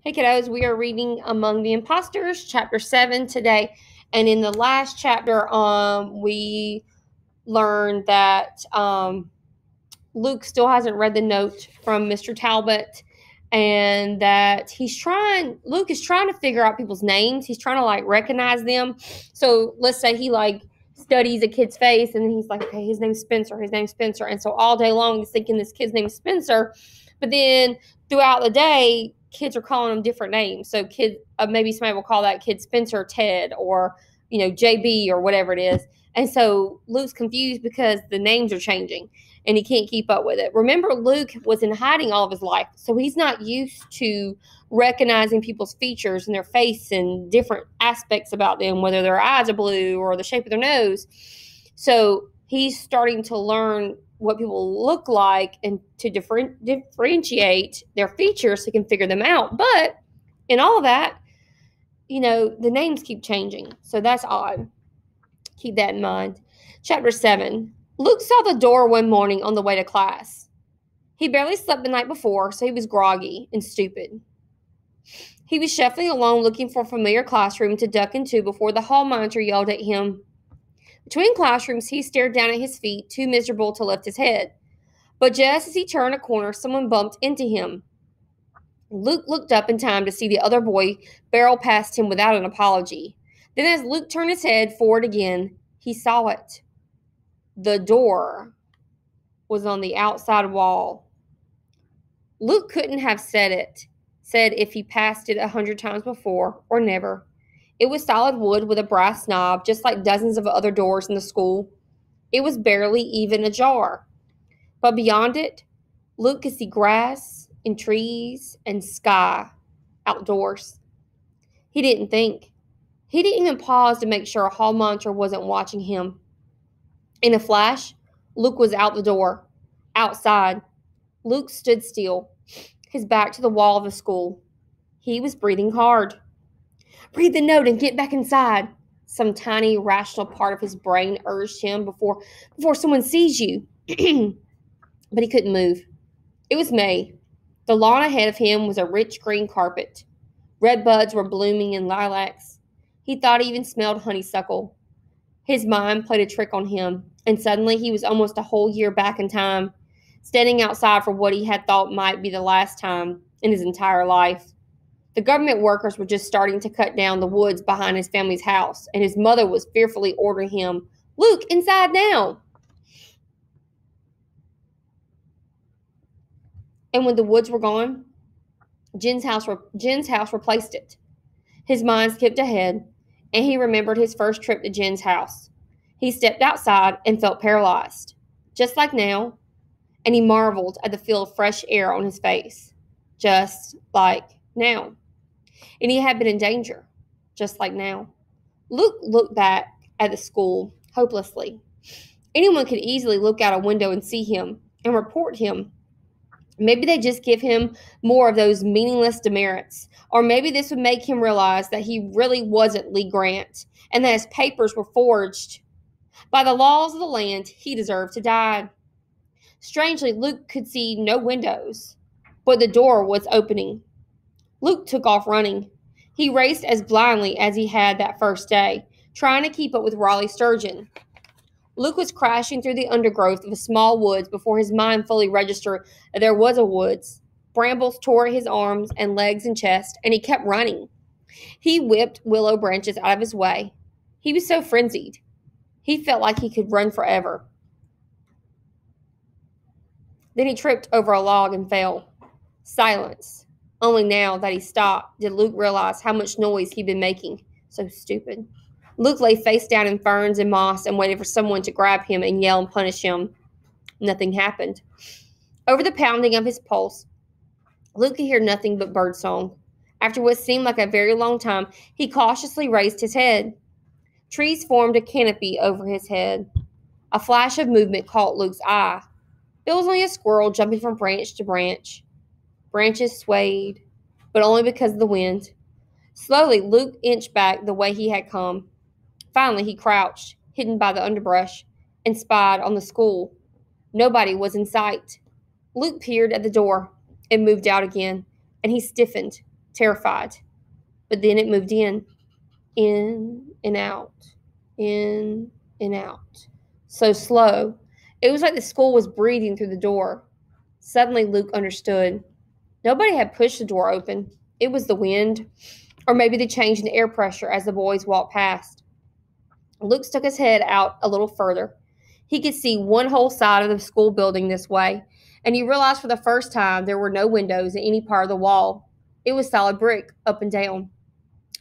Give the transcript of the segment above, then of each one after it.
Hey kiddos, we are reading Among the Impostors, chapter 7 today. And in the last chapter, we learned that Luke still hasn't read the note from Mr. Talbot, and that Luke is trying to figure out people's names. He's trying to recognize them. So let's say he studies a kid's face, and then he's like, okay, his name's Spencer. And so all day long he's thinking this kid's name is Spencer, but then throughout the day, kids are calling them different names. So maybe somebody will call that kid Spencer Ted, or JB, or whatever it is. And so Luke's confused because the names are changing and he can't keep up with it. Remember, Luke was in hiding all of his life, so he's not used to recognizing people's features and their face and different aspects about them, whether their eyes are blue or the shape of their nose. So he's starting to learn what people look like and to differentiate their features so he can figure them out. But in all of that, the names keep changing. So that's odd. Keep that in mind. Chapter 7. Luke saw the door one morning on the way to class. He barely slept the night before, so he was groggy and stupid. He was shuffling along looking for a familiar classroom to duck into before the hall monitor yelled at him. Between classrooms, he stared down at his feet, too miserable to lift his head. But just as he turned a corner, someone bumped into him. Luke looked up in time to see the other boy barrel past him without an apology. Then as Luke turned his head forward again, he saw it. The door was on the outside wall. Luke couldn't have said if he passed it 100 times before or never. It was solid wood with a brass knob, just like dozens of other doors in the school. It was barely even ajar. But beyond it, Luke could see grass and trees and sky outdoors. He didn't think. He didn't even pause to make sure a hall monitor wasn't watching him. In a flash, Luke was out the door. Outside, Luke stood still, his back to the wall of the school. He was breathing hard. Read the note and get back inside, some tiny, rational part of his brain urged him before someone sees you. But he couldn't move. It was May. The lawn ahead of him was a rich green carpet. Red buds were blooming in lilacs. He thought he even smelled honeysuckle. His mind played a trick on him, and suddenly he was almost a whole year back in time, standing outside for what he had thought might be the last time in his entire life. The government workers were just starting to cut down the woods behind his family's house, and his mother was fearfully ordering him, "Luke, inside now!" And when the woods were gone, Jen's house replaced it. His mind skipped ahead, and he remembered his first trip to Jen's house. He stepped outside and felt paralyzed, just like now, and he marveled at the feel of fresh air on his face, just like now. And he had been in danger, just like now. Luke looked back at the school hopelessly. Anyone could easily look out a window and see him and report him. Maybe they just give him more of those meaningless demerits, or maybe this would make him realize that he really wasn't Lee Grant and that his papers were forged. By the laws of the land, he deserved to die. Strangely, Luke could see no windows, but the door was opening. Luke took off running. He raced as blindly as he had that first day, trying to keep up with Raleigh Sturgeon. Luke was crashing through the undergrowth of a small woods before his mind fully registered that there was a woods. Brambles tore his arms and legs and chest, and he kept running. He whipped willow branches out of his way. He was so frenzied. He felt like he could run forever. Then he tripped over a log and fell. Silence. Only now that he stopped did Luke realize how much noise he'd been making. So stupid. Luke lay face down in ferns and moss and waited for someone to grab him and yell and punish him. Nothing happened. Over the pounding of his pulse, Luke could hear nothing but birdsong. After what seemed like a very long time, he cautiously raised his head. Trees formed a canopy over his head. A flash of movement caught Luke's eye. It was only a squirrel jumping from branch to branch. Branches swayed, but only because of the wind. Slowly, Luke inched back the way he had come. Finally, he crouched, hidden by the underbrush, and spied on the school. Nobody was in sight. Luke peered at the door. It moved out again, and he stiffened. terrified. But then it moved in and out, in and out. So slow. It was like the school was breathing through the door. Suddenly, Luke understood. Nobody had pushed the door open. It was the wind, or maybe the change in the air pressure as the boys walked past. Luke stuck his head out a little further. He could see one whole side of the school building this way, and he realized for the first time there were no windows in any part of the wall. It was solid brick, up and down.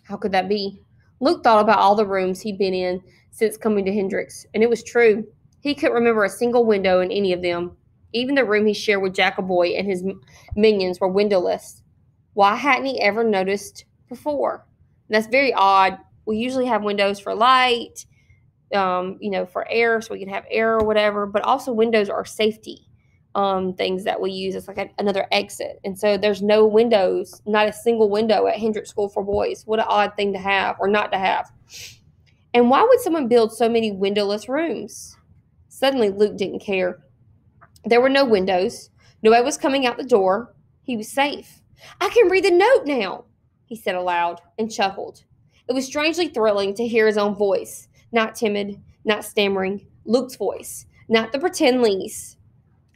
How could that be? Luke thought about all the rooms he'd been in since coming to Hendrix, and it was true. He couldn't remember a single window in any of them. Even the room he shared with Jackaboy and his minions were windowless. Why hadn't he ever noticed before? And that's very odd. We usually have windows for light, for air, so we can have air or whatever, but also windows are safety things that we use as like another exit. And so there's no windows, not a single window at Hendrix School for Boys. What an odd thing to have or not to have. And why would someone build so many windowless rooms? Suddenly, Luke didn't care. There were no windows. Nobody was coming out the door. He was safe. I can read the note now, he said aloud and chuckled. It was strangely thrilling to hear his own voice, not timid, not stammering, Luke's voice, not the pretend Lee's.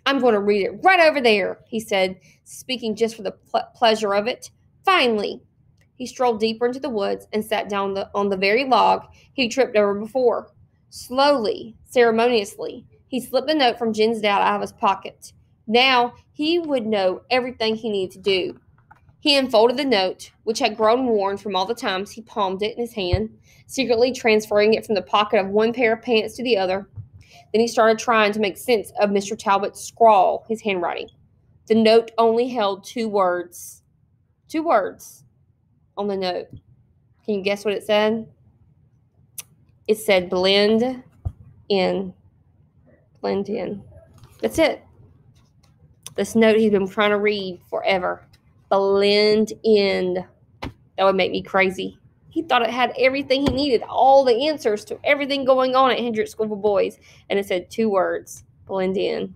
I'm going to read it right over there, he said, speaking just for the pleasure of it. Finally. He strolled deeper into the woods and sat down on the very log he tripped over before. Slowly, ceremoniously, he slipped the note from Jen's dad out of his pocket. Now he would know everything he needed to do. He unfolded the note, which had grown worn from all the times he palmed it in his hand, secretly transferring it from the pocket of one pair of pants to the other. Then he started trying to make sense of Mr. Talbot's scrawl, his handwriting. The note only held 2 words. 2 words on the note. Can you guess what it said? It said blend in. Blend in. That's it. This note he's been trying to read forever. Blend in. That would make me crazy. He thought it had everything he needed, all the answers to everything going on at Hendrix School for Boys. And it said 2 words, blend in.